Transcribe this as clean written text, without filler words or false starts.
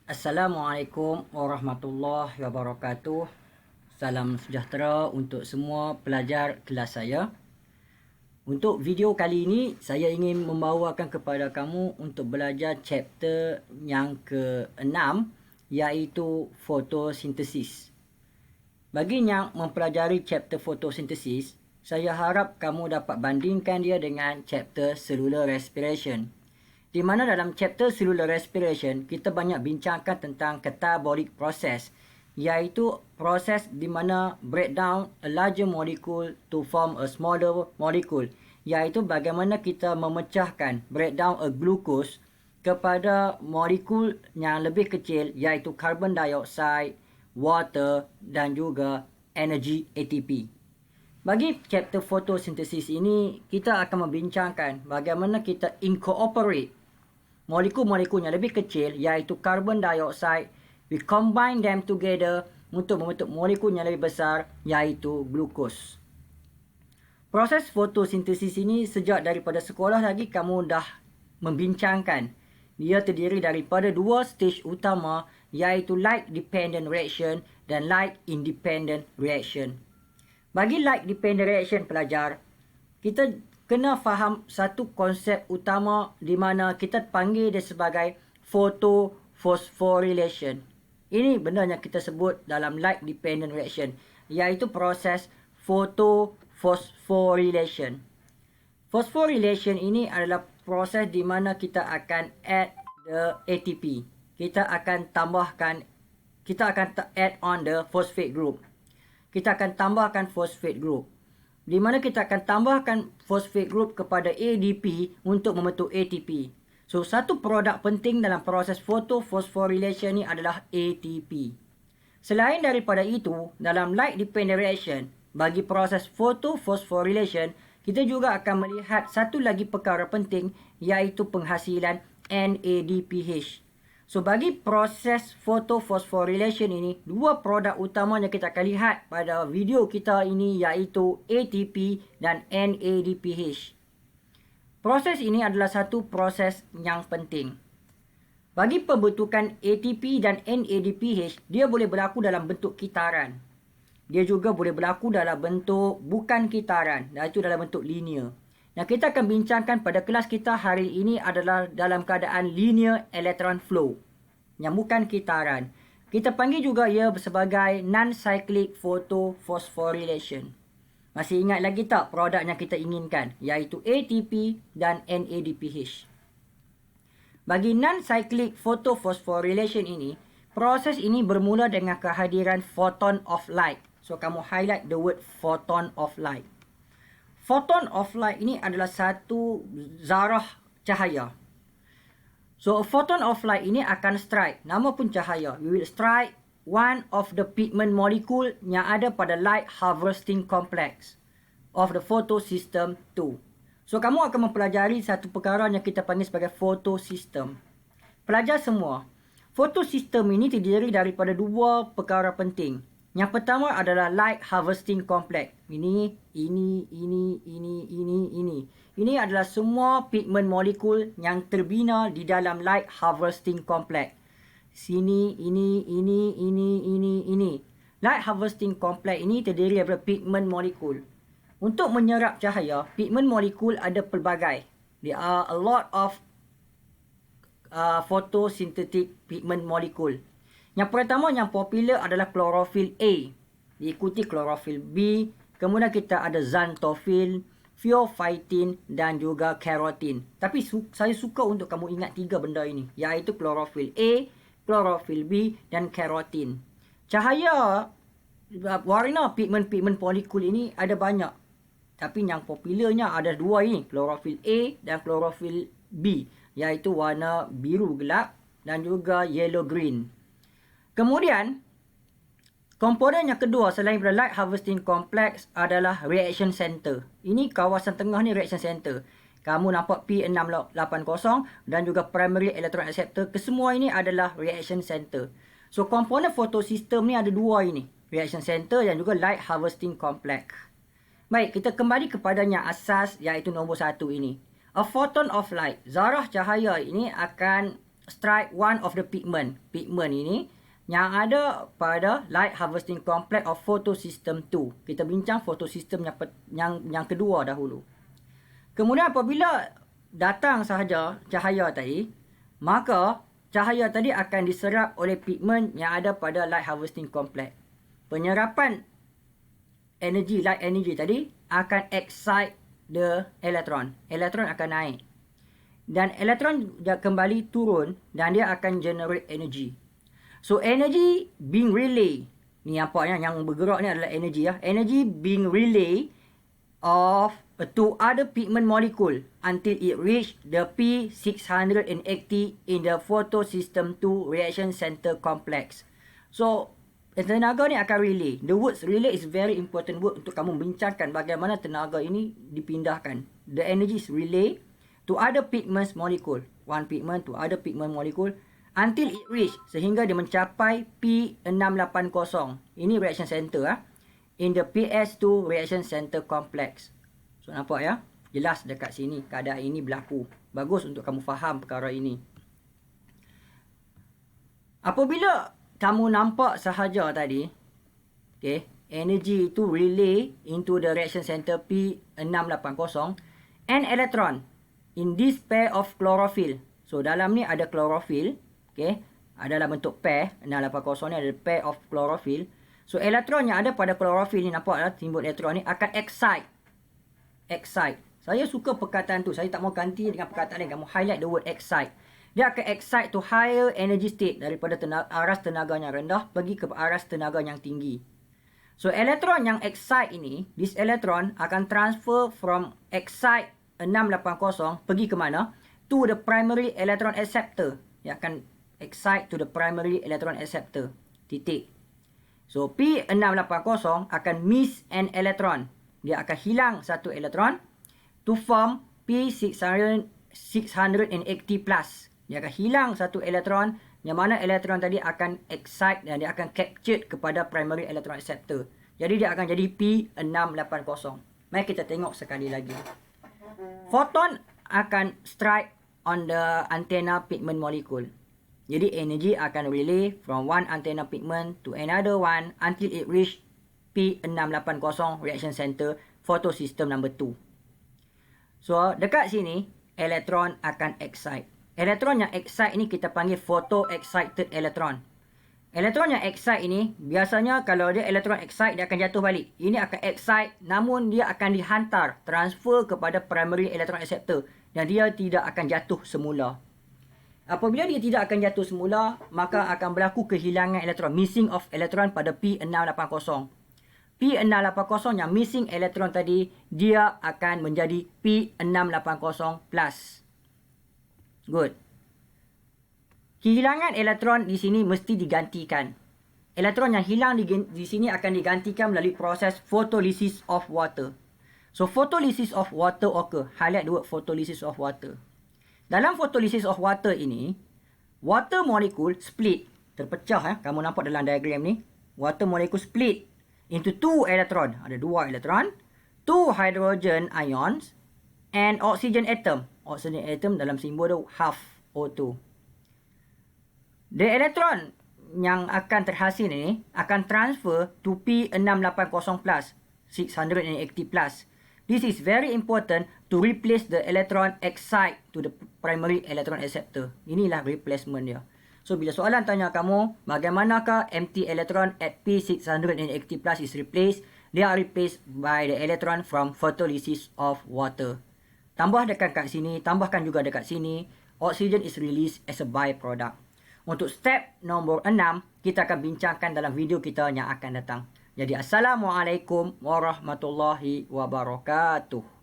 Assalamualaikum warahmatullahi wabarakatuh. Salam sejahtera untuk semua pelajar kelas saya. Untuk video kali ini, saya ingin membawakan kepada kamu untuk belajar chapter yang ke-6, iaitu fotosintesis. Bagi yang mempelajari chapter fotosintesis, saya harap kamu dapat bandingkan dia dengan chapter cellular respiration. Di mana dalam chapter cellular respiration, kita banyak bincangkan tentang catabolic process, iaitu proses di mana breakdown a larger molecule to form a smaller molecule, iaitu bagaimana kita memecahkan breakdown a glucose kepada molekul yang lebih kecil, iaitu carbon dioxide, water dan juga energy ATP. Bagi chapter fotosintesis ini, kita akan membincangkan bagaimana kita incorporate molekul-molekul yang lebih kecil, iaitu carbon dioxide, we combine them together untuk membentuk molekul yang lebih besar, iaitu glukos. Proses fotosintesis ini sejak daripada sekolah lagi kamu dah membincangkan. Dia terdiri daripada dua stage utama, iaitu light dependent reaction dan light independent reaction. Bagi light dependent reaction pelajar, kita kena faham satu konsep utama di mana kita panggil dia sebagai photophosphorylation. Ini benda yang kita sebut dalam light dependent reaction, iaitu proses photophosphorylation. Phosphorylation ini adalah proses di mana kita akan add the ATP. Kita akan add on the phosphate group. Kita akan tambahkan phosphate group, di mana kita akan tambahkan phosphate group kepada ADP untuk membentuk ATP. So, satu produk penting dalam proses photophosphorylation ni adalah ATP. Selain daripada itu, dalam light dependent reaction, bagi proses photophosphorylation, kita juga akan melihat satu lagi perkara penting, iaitu penghasilan NADPH. So, bagi proses photophosphorylation ini, dua produk utama yang kita akan lihat pada video kita ini, iaitu ATP dan NADPH. Proses ini adalah satu proses yang penting. Bagi pembentukan ATP dan NADPH, dia boleh berlaku dalam bentuk kitaran. Dia juga boleh berlaku dalam bentuk bukan kitaran, iaitu dalam bentuk linear. Yang kita akan bincangkan pada kelas kita hari ini adalah dalam keadaan linear electron flow, yang bukan kitaran. Kita panggil juga ia sebagai non-cyclic photophosphorylation. Masih ingat lagi tak produk yang kita inginkan, iaitu ATP dan NADPH. Bagi non-cyclic photophosphorylation ini, proses ini bermula dengan kehadiran photon of light. So, kamu highlight the word photon of light. Photon of light ini adalah satu zarah cahaya. So, a photon of light ini akan strike, nama pun cahaya. We will strike one of the pigment molecule yang ada pada light harvesting complex of the photosystem 2. So, kamu akan mempelajari satu perkara yang kita panggil sebagai photosystem. Pelajar semua, photosystem ini terdiri daripada dua perkara penting. Yang pertama adalah light harvesting complex. Ini. Ini adalah semua pigment molekul yang terbina di dalam light harvesting complex. Sini, ini. Light harvesting complex ini terdiri daripada pigment molekul. Untuk menyerap cahaya, pigment molekul ada pelbagai. There are a lot of photosynthetic pigment molecule. Yang pertama yang popular adalah chlorophyll A, diikuti chlorophyll B, kemudian kita ada xanthophyll, pheophytin dan juga carotene. Tapi saya suka untuk kamu ingat tiga benda ini, iaitu chlorophyll A, chlorophyll B dan carotene. Cahaya warna pigment-pigment molekul ini ada banyak, tapi yang popularnya ada dua ini, chlorophyll A dan chlorophyll B, iaitu warna biru gelap dan juga yellow green. Kemudian, komponen yang kedua selain daripada light harvesting complex adalah reaction center. Ini kawasan tengah ni reaction center. Kamu nampak P680 dan juga primary electron acceptor. Kesemua ini adalah reaction center. So, komponen photosystem ni ada dua ini. Reaction center dan juga light harvesting complex. Baik, kita kembali kepada yang asas, iaitu nombor 1 ini. A photon of light. Zarah cahaya ini akan strike one of the pigment. Pigment ini yang ada pada light harvesting complex of photosystem 2. Kita bincang photosystem yang kedua dahulu. Kemudian apabila datang sahaja cahaya tadi, maka cahaya tadi akan diserap oleh pigment yang ada pada light harvesting complex. Penyerapan energi, light energy tadi akan excite the electron. Electron akan naik. Dan elektron dia kembali turun dan dia akan generate energy. So energy being relay. Ni nampaknya yang bergerak ni adalah energy ya. Energy being relay of to other pigment molecule until it reach the P680 in the photosystem 2 reaction center complex. So tenaga ni akan relay. The words relay is very important word untuk kamu bincangkan bagaimana tenaga ini dipindahkan. The energy is relay to other pigments molecule. One pigment to other pigment molecule until it reach, sehingga dia mencapai P680. Ini reaction center in the PS2 reaction center complex. So nampak ya? Jelas dekat sini keadaan ini berlaku. Bagus untuk kamu faham perkara ini. Apabila kamu nampak sahaja tadi, okay, energy itu relay into the reaction center P680 and electron in this pair of chlorophyll. So dalam ni ada chlorophyll, okay, adalah bentuk pair. 680 ni ada pair of chlorophyll. So elektron yang ada pada chlorophyll ni, nampak lah simbol elektron ni akan excite. Saya suka perkataan tu. Saya tak mau ganti dengan perkataan lain. Kamu highlight the word excite. Dia akan excite to higher energy state daripada aras tenaga yang rendah pergi ke aras tenaga yang tinggi. So elektron yang excite ini, this electron akan transfer from excite 680 pergi ke mana? To the primary electron acceptor. Dia akan excite to the primary electron acceptor. Titik. So P680 akan miss an electron. Dia akan hilang satu elektron to form P680+. Dia akan hilang satu elektron yang mana elektron tadi akan excite dan dia akan captured kepada primary electron acceptor. Jadi dia akan jadi P680. Mari kita tengok sekali lagi. Photon akan strike on the antenna pigment molecule. Jadi energy akan relay from one antenna pigment to another one until it reach P680 reaction center photosystem number 2. So dekat sini elektron akan excite. Elektron yang excite ini kita panggil photo excited electron. Elektron yang excite ini biasanya kalau dia elektron excite dia akan jatuh balik. Ini akan excite namun dia akan dihantar transfer kepada primary electron acceptor dan dia tidak akan jatuh semula. Apabila dia tidak akan jatuh semula, maka akan berlaku kehilangan elektron, missing of electron pada P680. P680 yang missing elektron tadi, dia akan menjadi P680+. Good. Kehilangan elektron di sini mesti digantikan. Elektron yang hilang di sini akan digantikan melalui proses photolysis of water. So, photolysis of water occur. Highlight the word photolysis of water. Dalam photolysis of water ini, water molecule split. Terpecah. Kamu nampak dalam diagram ni. Water molecule split into two electron. Ada dua elektron. Two hydrogen ions. And oxygen atom. Oxygen atom dalam simbol tu half O2. The electron yang akan terhasil ini akan transfer to P680+. 680+. This is very important to replace the electron excite to the primary electron acceptor. Inilah replacement dia. So, bila soalan tanya kamu, bagaimanakah empty electron at P680+ is replaced? They are replaced by the electron from photolysis of water. Tambah dekat kat sini, tambahkan juga dekat sini. Oxygen is released as a byproduct. Untuk step nombor 6, kita akan bincangkan dalam video kita yang akan datang. Jadi, Assalamualaikum warahmatullahi wabarakatuh.